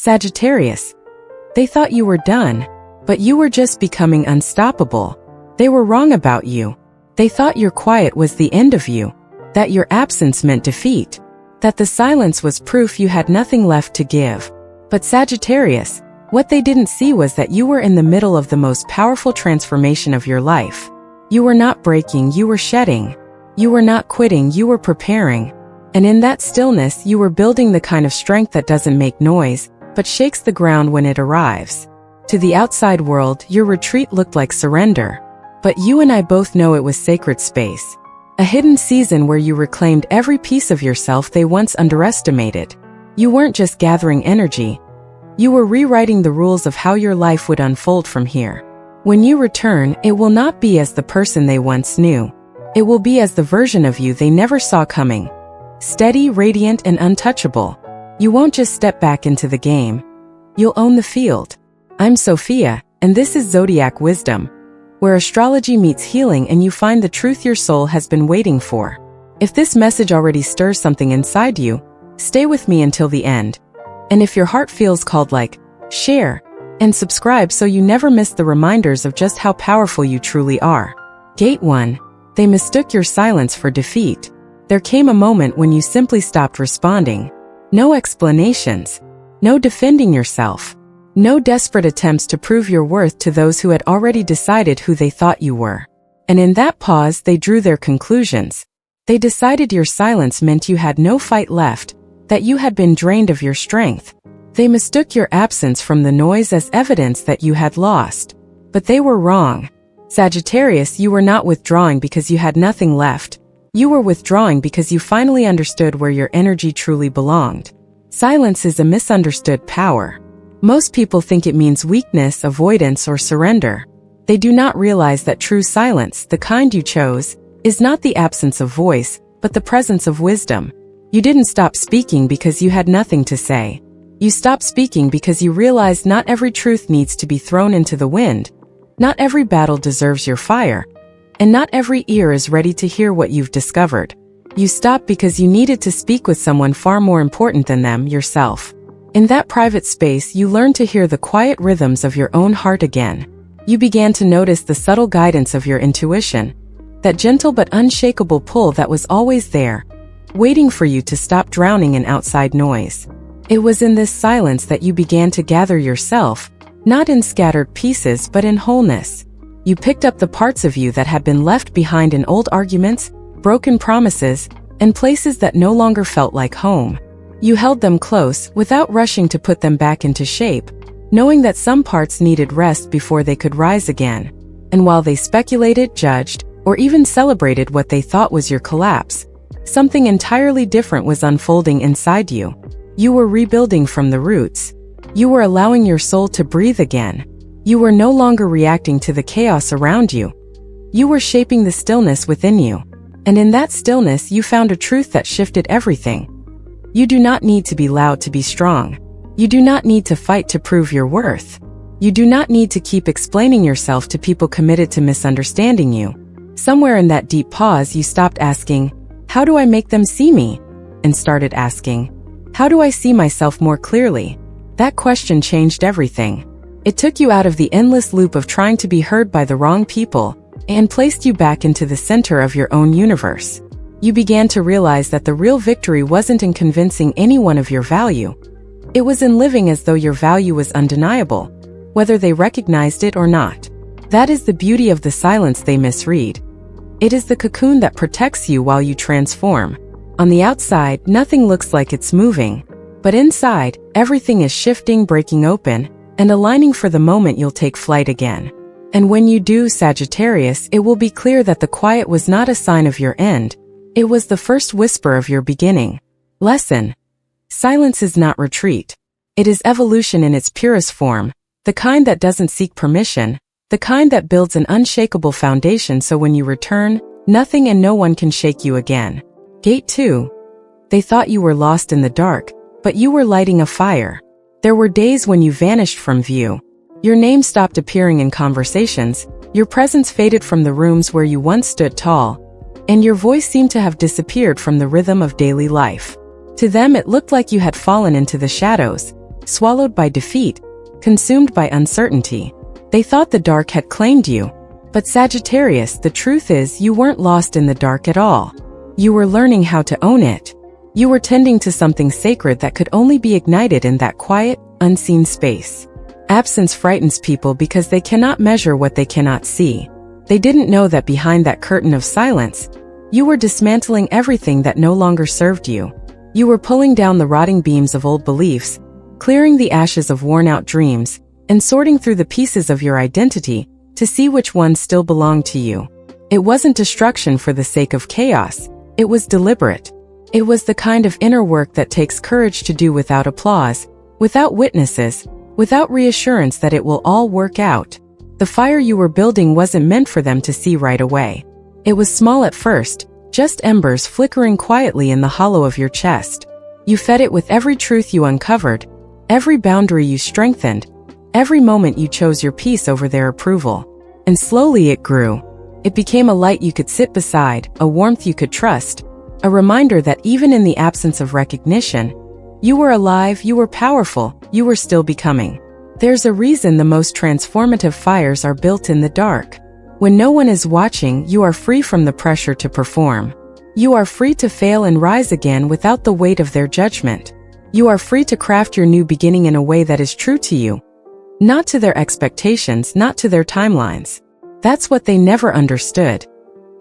Sagittarius. They thought you were done, but you were just becoming unstoppable. They were wrong about you. They thought your quiet was the end of you, that your absence meant defeat, that the silence was proof you had nothing left to give. But Sagittarius, what they didn't see was that you were in the middle of the most powerful transformation of your life. You were not breaking, you were shedding. You were not quitting, you were preparing. And in that stillness, you were building the kind of strength that doesn't make noise, but shakes the ground when it arrives. To the outside world, your retreat looked like surrender. But you and I both know it was sacred space. A hidden season where you reclaimed every piece of yourself they once underestimated. You weren't just gathering energy. You were rewriting the rules of how your life would unfold from here. When you return, it will not be as the person they once knew. It will be as the version of you they never saw coming. Steady, radiant, and untouchable. You won't just step back into the game. You'll own the field. I'm Sophia, and this is Zodiac Wisdom, where astrology meets healing and you find the truth your soul has been waiting for. If this message already stirs something inside you, stay with me until the end. And if your heart feels called, like, share, and subscribe so you never miss the reminders of just how powerful you truly are. Gate 1. They mistook your silence for defeat. There came a moment when you simply stopped responding. No explanations. No defending yourself. No desperate attempts to prove your worth to those who had already decided who they thought you were. And in that pause, they drew their conclusions. They decided your silence meant you had no fight left, that you had been drained of your strength. They mistook your absence from the noise as evidence that you had lost. But they were wrong. Sagittarius, you were not withdrawing because you had nothing left. You were withdrawing because you finally understood where your energy truly belonged. Silence is a misunderstood power. Most people think it means weakness, avoidance, or surrender. They do not realize that true silence, the kind you chose, is not the absence of voice, but the presence of wisdom. You didn't stop speaking because you had nothing to say. You stopped speaking because you realized not every truth needs to be thrown into the wind. Not every battle deserves your fire. And not every ear is ready to hear what you've discovered. You stopped because you needed to speak with someone far more important than them, yourself. In that private space, you learned to hear the quiet rhythms of your own heart again. You began to notice the subtle guidance of your intuition, that gentle but unshakable pull that was always there, waiting for you to stop drowning in outside noise. It was in this silence that you began to gather yourself, not in scattered pieces but in wholeness. You picked up the parts of you that had been left behind in old arguments, broken promises, and places that no longer felt like home. You held them close, without rushing to put them back into shape, knowing that some parts needed rest before they could rise again. And while they speculated, judged, or even celebrated what they thought was your collapse, something entirely different was unfolding inside you. You were rebuilding from the roots. You were allowing your soul to breathe again. You were no longer reacting to the chaos around you. You were shaping the stillness within you. And in that stillness, you found a truth that shifted everything. You do not need to be loud to be strong. You do not need to fight to prove your worth. You do not need to keep explaining yourself to people committed to misunderstanding you. Somewhere in that deep pause, you stopped asking, "How do I make them see me?" and started asking, "How do I see myself more clearly?" That question changed everything. It took you out of the endless loop of trying to be heard by the wrong people and placed you back into the center of your own universe. You began to realize that the real victory wasn't in convincing anyone of your value. It was in living as though your value was undeniable, whether they recognized it or not. That is the beauty of the silence they misread. It is the cocoon that protects you while you transform. On the outside, nothing looks like it's moving, but inside, everything is shifting, breaking open, and aligning for the moment you'll take flight again. And when you do, Sagittarius, it will be clear that the quiet was not a sign of your end. It was the first whisper of your beginning. Lesson: silence is not retreat. It is evolution in its purest form, the kind that doesn't seek permission, the kind that builds an unshakable foundation so when you return, nothing and no one can shake you again. Gate 2. They thought you were lost in the dark, but you were lighting a fire. There were days when you vanished from view. Your name stopped appearing in conversations, your presence faded from the rooms where you once stood tall, and your voice seemed to have disappeared from the rhythm of daily life. To them, it looked like you had fallen into the shadows, swallowed by defeat, consumed by uncertainty. They thought the dark had claimed you. But Sagittarius, the truth is you weren't lost in the dark at all. You were learning how to own it. You were tending to something sacred that could only be ignited in that quiet, unseen space. Absence frightens people because they cannot measure what they cannot see. They didn't know that behind that curtain of silence, you were dismantling everything that no longer served you. You were pulling down the rotting beams of old beliefs, clearing the ashes of worn-out dreams, and sorting through the pieces of your identity to see which ones still belonged to you. It wasn't destruction for the sake of chaos. It was deliberate. It was the kind of inner work that takes courage to do without applause, without witnesses, without reassurance that it will all work out. The fire you were building wasn't meant for them to see right away. It was small at first, just embers flickering quietly in the hollow of your chest. You fed it with every truth you uncovered, every boundary you strengthened, every moment you chose your peace over their approval. And slowly it grew. It became a light you could sit beside, a warmth you could trust, a reminder that even in the absence of recognition, you were alive, you were powerful, you were still becoming. There's a reason the most transformative fires are built in the dark. When no one is watching, you are free from the pressure to perform. You are free to fail and rise again without the weight of their judgment. You are free to craft your new beginning in a way that is true to you. Not to their expectations, not to their timelines. That's what they never understood.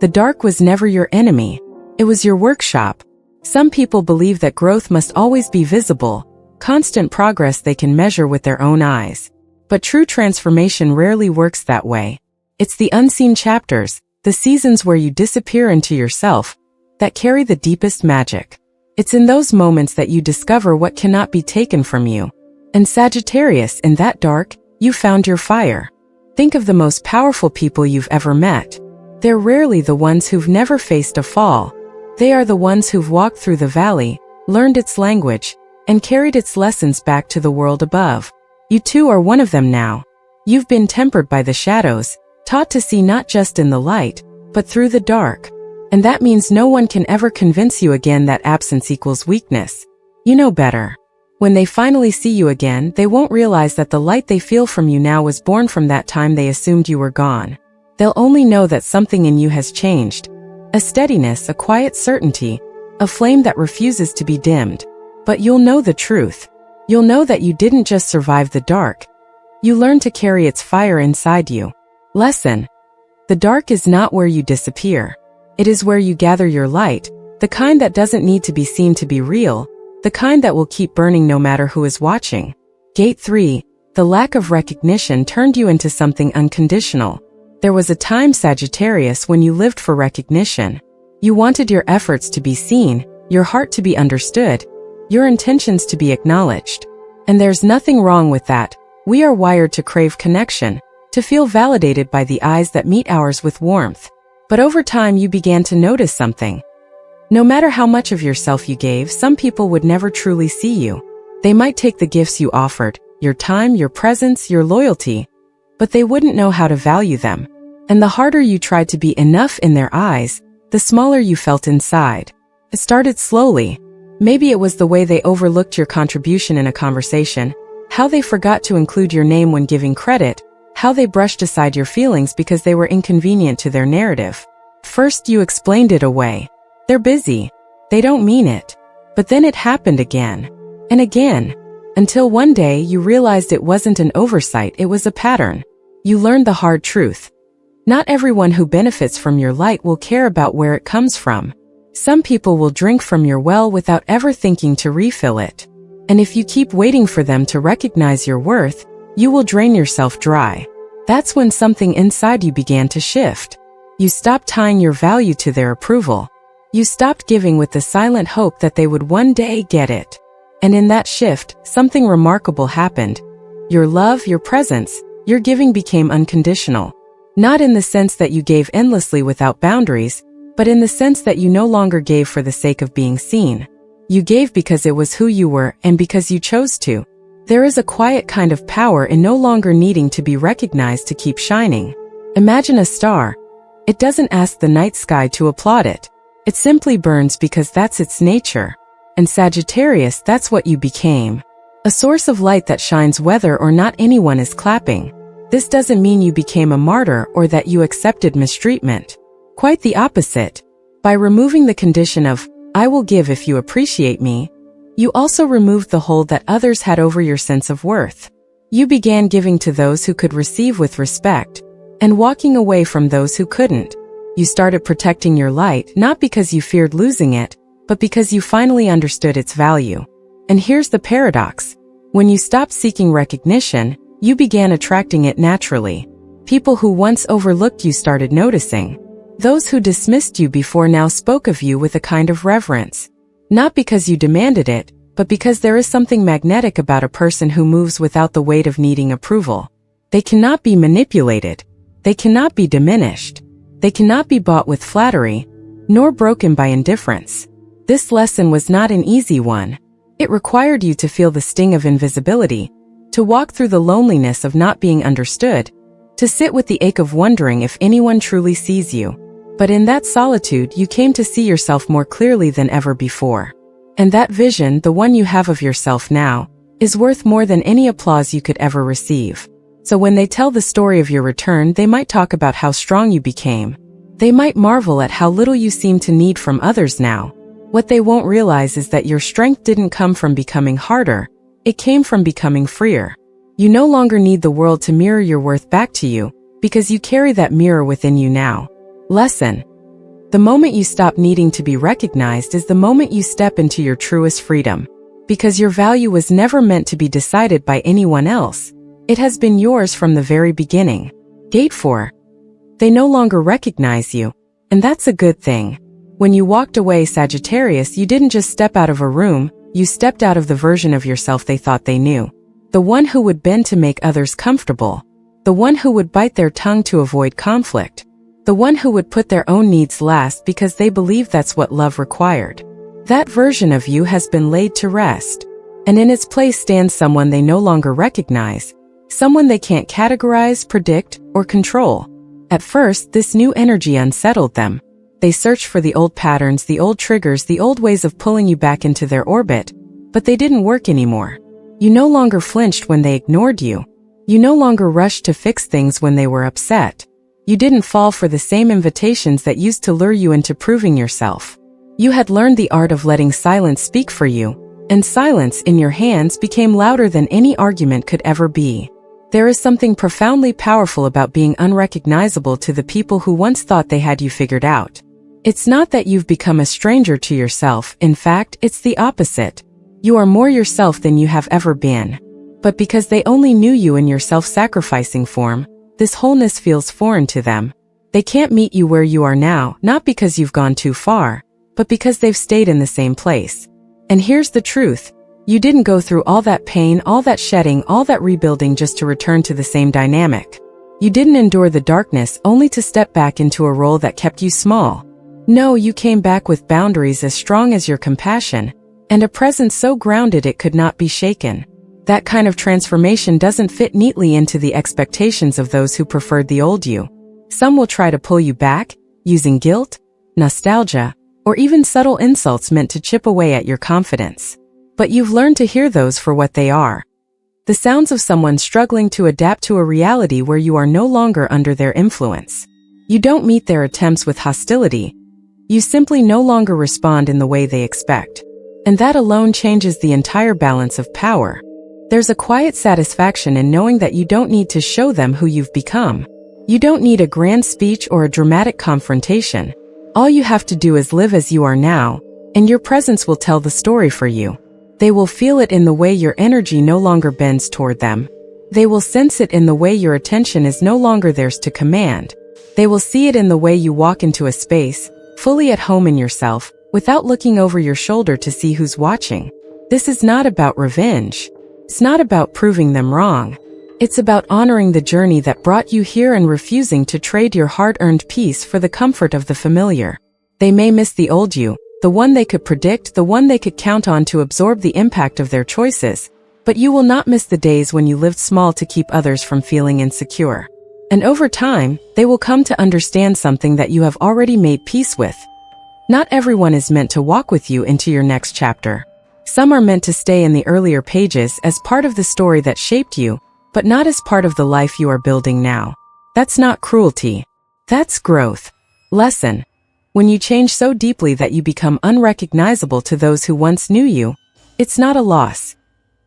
The dark was never your enemy. It was your workshop. Some people believe that growth must always be visible, constant progress they can measure with their own eyes. But true transformation rarely works that way. It's the unseen chapters, the seasons where you disappear into yourself, that carry the deepest magic. It's in those moments that you discover what cannot be taken from you. And Sagittarius, in that dark, you found your fire. Think of the most powerful people you've ever met. They're rarely the ones who've never faced a fall. They are the ones who've walked through the valley, learned its language, and carried its lessons back to the world above. You too are one of them now. You've been tempered by the shadows, taught to see not just in the light, but through the dark. And that means no one can ever convince you again that absence equals weakness. You know better. When they finally see you again, they won't realize that the light they feel from you now was born from that time they assumed you were gone. They'll only know that something in you has changed. A steadiness, a quiet certainty, a flame that refuses to be dimmed. But you'll know the truth. You'll know that you didn't just survive the dark. You learned to carry its fire inside you. Lesson. The dark is not where you disappear. It is where you gather your light, the kind that doesn't need to be seen to be real, the kind that will keep burning no matter who is watching. Gate 3. The lack of recognition turned you into something unconditional. There was a time, Sagittarius, when you lived for recognition. You wanted your efforts to be seen, your heart to be understood, your intentions to be acknowledged. And there's nothing wrong with that. We are wired to crave connection, to feel validated by the eyes that meet ours with warmth. But over time you began to notice something. No matter how much of yourself you gave, some people would never truly see you. They might take the gifts you offered, your time, your presence, your loyalty, but they wouldn't know how to value them. And the harder you tried to be enough in their eyes, the smaller you felt inside. It started slowly. Maybe it was the way they overlooked your contribution in a conversation, how they forgot to include your name when giving credit, how they brushed aside your feelings because they were inconvenient to their narrative. First you explained it away. They're busy. They don't mean it. But then it happened again. And again. Until one day you realized it wasn't an oversight, it was a pattern. You learned the hard truth. Not everyone who benefits from your light will care about where it comes from. Some people will drink from your well without ever thinking to refill it. And if you keep waiting for them to recognize your worth, you will drain yourself dry. That's when something inside you began to shift. You stopped tying your value to their approval. You stopped giving with the silent hope that they would one day get it. And in that shift, something remarkable happened. Your love, your presence, your giving became unconditional. Not in the sense that you gave endlessly without boundaries, but in the sense that you no longer gave for the sake of being seen. You gave because it was who you were and because you chose to. There is a quiet kind of power in no longer needing to be recognized to keep shining. Imagine a star. It doesn't ask the night sky to applaud it. It simply burns because that's its nature. And Sagittarius, that's what you became. A source of light that shines whether or not anyone is clapping. This doesn't mean you became a martyr or that you accepted mistreatment. Quite the opposite. By removing the condition of, I will give if you appreciate me, you also removed the hold that others had over your sense of worth. You began giving to those who could receive with respect, and walking away from those who couldn't. You started protecting your light not because you feared losing it, but because you finally understood its value. And here's the paradox. When you stopped seeking recognition, you began attracting it naturally. People who once overlooked you started noticing. Those who dismissed you before now spoke of you with a kind of reverence. Not because you demanded it, but because there is something magnetic about a person who moves without the weight of needing approval. They cannot be manipulated. They cannot be diminished. They cannot be bought with flattery, nor broken by indifference. This lesson was not an easy one. It required you to feel the sting of invisibility, to walk through the loneliness of not being understood, to sit with the ache of wondering if anyone truly sees you. But in that solitude you came to see yourself more clearly than ever before. And that vision, the one you have of yourself now, is worth more than any applause you could ever receive. So when they tell the story of your return, they might talk about how strong you became. They might marvel at how little you seem to need from others now. What they won't realize is that your strength didn't come from becoming harder. It came from becoming freer. You no longer need the world to mirror your worth back to you, because you carry that mirror within you now. Lesson. The moment you stop needing to be recognized is the moment you step into your truest freedom. Because your value was never meant to be decided by anyone else. It has been yours from the very beginning. Gate 4. They no longer recognize you, and that's a good thing. When you walked away, Sagittarius, you didn't just step out of a room, you stepped out of the version of yourself they thought they knew. The one who would bend to make others comfortable. The one who would bite their tongue to avoid conflict. The one who would put their own needs last because they believed that's what love required. That version of you has been laid to rest. And in its place stands someone they no longer recognize. Someone they can't categorize, predict, or control. At first, this new energy unsettled them. They searched for the old patterns, the old triggers, the old ways of pulling you back into their orbit. But they didn't work anymore. You no longer flinched when they ignored you. You no longer rushed to fix things when they were upset. You didn't fall for the same invitations that used to lure you into proving yourself. You had learned the art of letting silence speak for you, and silence in your hands became louder than any argument could ever be. There is something profoundly powerful about being unrecognizable to the people who once thought they had you figured out. It's not that you've become a stranger to yourself, in fact, it's the opposite. You are more yourself than you have ever been. But because they only knew you in your self-sacrificing form, this wholeness feels foreign to them. They can't meet you where you are now, not because you've gone too far, but because they've stayed in the same place. And here's the truth. You didn't go through all that pain, all that shedding, all that rebuilding just to return to the same dynamic. You didn't endure the darkness only to step back into a role that kept you small. No, you came back with boundaries as strong as your compassion, and a presence so grounded it could not be shaken. That kind of transformation doesn't fit neatly into the expectations of those who preferred the old you. Some will try to pull you back, using guilt, nostalgia, or even subtle insults meant to chip away at your confidence. But you've learned to hear those for what they are. The sounds of someone struggling to adapt to a reality where you are no longer under their influence. You don't meet their attempts with hostility. You simply no longer respond in the way they expect. And that alone changes the entire balance of power. There's a quiet satisfaction in knowing that you don't need to show them who you've become. You don't need a grand speech or a dramatic confrontation. All you have to do is live as you are now, and your presence will tell the story for you. They will feel it in the way your energy no longer bends toward them. They will sense it in the way your attention is no longer theirs to command. They will see it in the way you walk into a space, fully at home in yourself, without looking over your shoulder to see who's watching. This is not about revenge. It's not about proving them wrong. It's about honoring the journey that brought you here and refusing to trade your hard-earned peace for the comfort of the familiar. They may miss the old you, the one they could predict, the one they could count on to absorb the impact of their choices, but you will not miss the days when you lived small to keep others from feeling insecure. And over time, they will come to understand something that you have already made peace with. Not everyone is meant to walk with you into your next chapter. Some are meant to stay in the earlier pages as part of the story that shaped you, but not as part of the life you are building now. That's not cruelty. That's growth. Lesson. When you change so deeply that you become unrecognizable to those who once knew you, it's not a loss.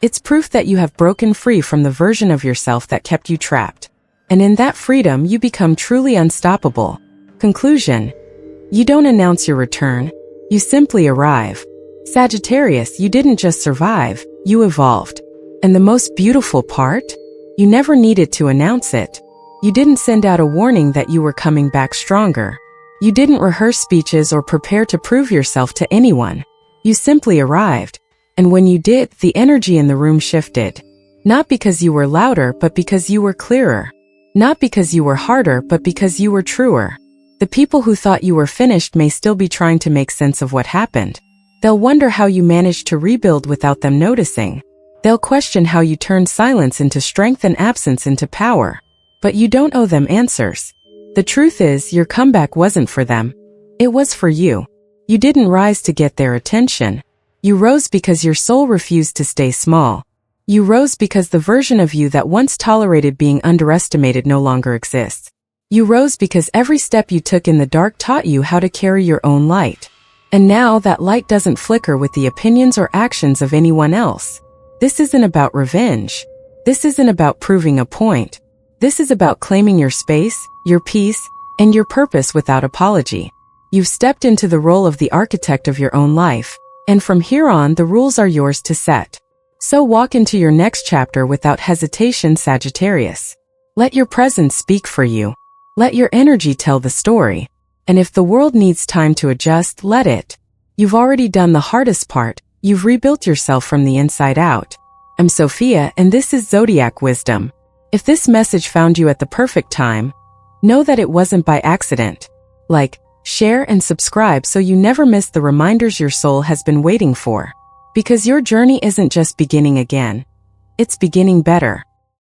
It's proof that you have broken free from the version of yourself that kept you trapped. And in that freedom, you become truly unstoppable. Conclusion. You don't announce your return. You simply arrive. Sagittarius, you didn't just survive, you evolved. And the most beautiful part? You never needed to announce it. You didn't send out a warning that you were coming back stronger. You didn't rehearse speeches or prepare to prove yourself to anyone. You simply arrived. And when you did, the energy in the room shifted. Not because you were louder, but because you were clearer. Not because you were harder, but because you were truer. The people who thought you were finished may still be trying to make sense of what happened. They'll wonder how you managed to rebuild without them noticing. They'll question how you turned silence into strength and absence into power. But you don't owe them answers. The truth is, your comeback wasn't for them. It was for you. You didn't rise to get their attention. You rose because your soul refused to stay small. You rose because the version of you that once tolerated being underestimated no longer exists. You rose because every step you took in the dark taught you how to carry your own light. And now that light doesn't flicker with the opinions or actions of anyone else. This isn't about revenge. This isn't about proving a point. This is about claiming your space, your peace, and your purpose without apology. You've stepped into the role of the architect of your own life. And from here on, the rules are yours to set. So walk into your next chapter without hesitation, Sagittarius. Let your presence speak for you. Let your energy tell the story. And if the world needs time to adjust, let it. You've already done the hardest part. You've rebuilt yourself from the inside out. I'm Sophia, and this is Zodiac Wisdom. If this message found you at the perfect time, know that it wasn't by accident. Like, share and subscribe so you never miss the reminders your soul has been waiting for. Because your journey isn't just beginning again. It's beginning better.